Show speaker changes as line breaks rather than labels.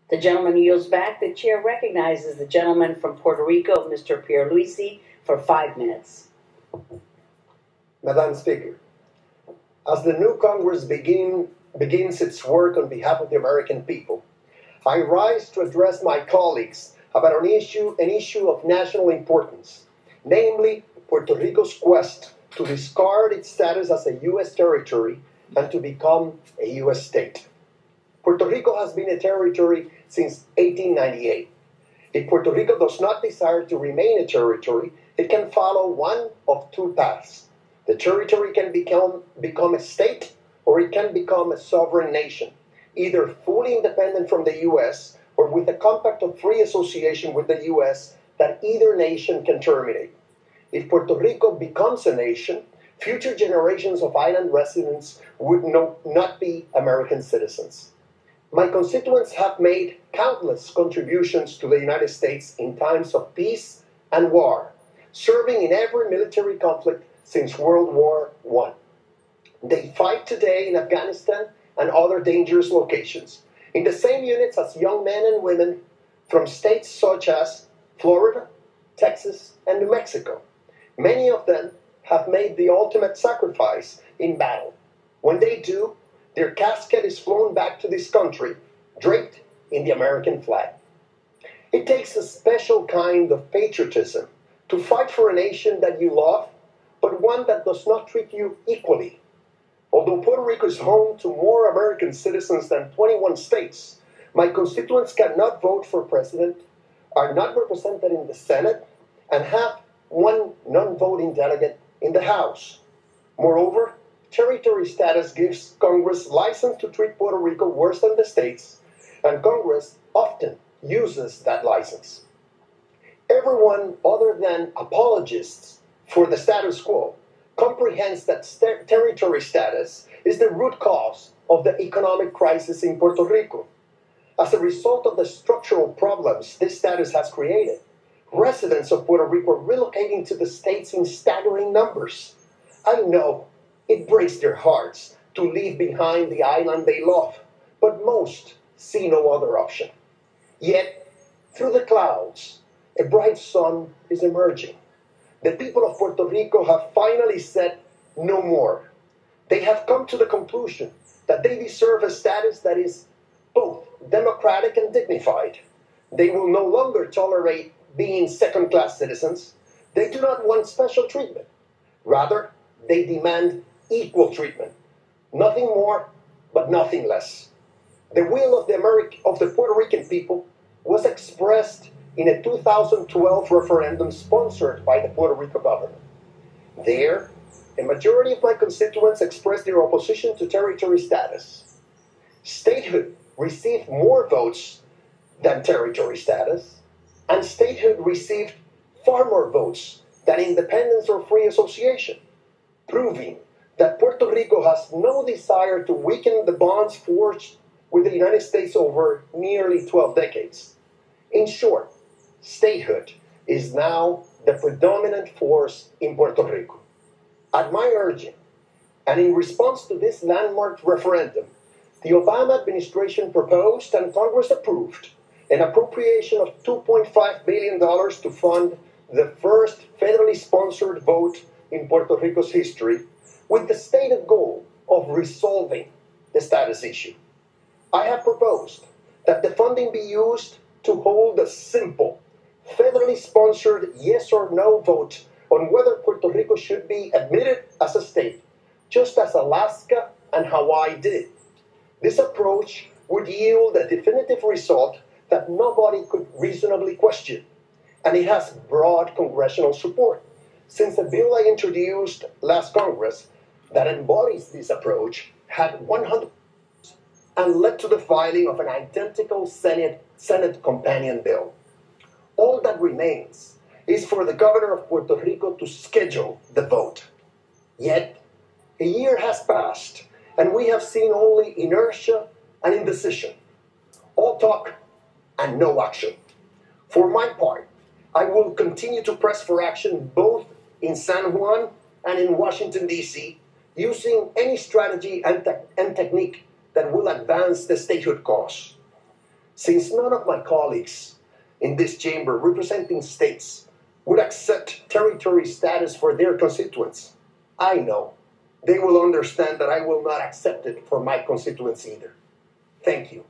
The gentleman yields back. The chair recognizes the gentleman from Puerto Rico, Mr. Pierluisi, for 5 minutes.
Madam Speaker, as the new Congress begins its work on behalf of the American people, I rise to address my colleagues about an issue of national importance, namely Puerto Rico's quest to discard its status as a U.S. territory and to become a U.S. state. Puerto Rico has been a territory since 1898. If Puerto Rico does not desire to remain a territory, it can follow one of two paths. The territory can become a state, or it can become a sovereign nation, either fully independent from the U.S. or with a compact of free association with the U.S. that either nation can terminate. If Puerto Rico becomes a nation, future generations of island residents would not be American citizens. My constituents have made countless contributions to the United States in times of peace and war, serving in every military conflict since World War I. They fight today in Afghanistan and other dangerous locations, in the same units as young men and women from states such as Florida, Texas, and New Mexico. Many of them have made the ultimate sacrifice in battle. When they do, their casket is flown back to this country, draped in the American flag. It takes a special kind of patriotism to fight for a nation that you love, but one that does not treat you equally. Although Puerto Rico is home to more American citizens than 21 states, my constituents cannot vote for president, are not represented in the Senate, and have one non-voting delegate in the House. Moreover, territory status gives Congress license to treat Puerto Rico worse than the states, and Congress often uses that license. Everyone other than apologists for the status quo comprehends that territory status is the root cause of the economic crisis in Puerto Rico. As a result of the structural problems this status has created, residents of Puerto Rico are relocating to the states in staggering numbers. I know it breaks their hearts to leave behind the island they love, but most see no other option. Yet, through the clouds, a bright sun is emerging. The people of Puerto Rico have finally said no more. They have come to the conclusion that they deserve a status that is both democratic and dignified. They will no longer tolerate being second-class citizens. They do not want special treatment. Rather, they demand equal treatment. Nothing more, but nothing less. The will of the Puerto Rican people was expressed in a 2012 referendum sponsored by the Puerto Rico government. There, a majority of my constituents expressed their opposition to territory status. Statehood received more votes than territory status, and statehood received far more votes than independence or free association, proving that Puerto Rico has no desire to weaken the bonds forged with the United States over nearly 12 decades. In short, statehood is now the predominant force in Puerto Rico. At my urging, and in response to this landmark referendum, the Obama administration proposed and Congress approved an appropriation of $2.5 billion to fund the first federally sponsored vote in Puerto Rico's history, with the stated goal of resolving the status issue. I have proposed that the funding be used to hold a simple, federally sponsored yes or no vote on whether Puerto Rico should be admitted as a state, just as Alaska and Hawaii did. This approach would yield a definitive result that nobody could reasonably question, and it has broad congressional support, since the bill I introduced last Congress that embodies this approach had 100 and led to the filing of an identical Senate companion bill. All that remains is for the governor of Puerto Rico to schedule the vote. Yet, a year has passed, and we have seen only inertia and indecision. All talk and no action. For my part, I will continue to press for action both in San Juan and in Washington, D.C., using any strategy and technique that will advance the statehood cause. Since none of my colleagues in this chamber representing states would accept territory status for their constituents, I know they will understand that I will not accept it for my constituents either. Thank you.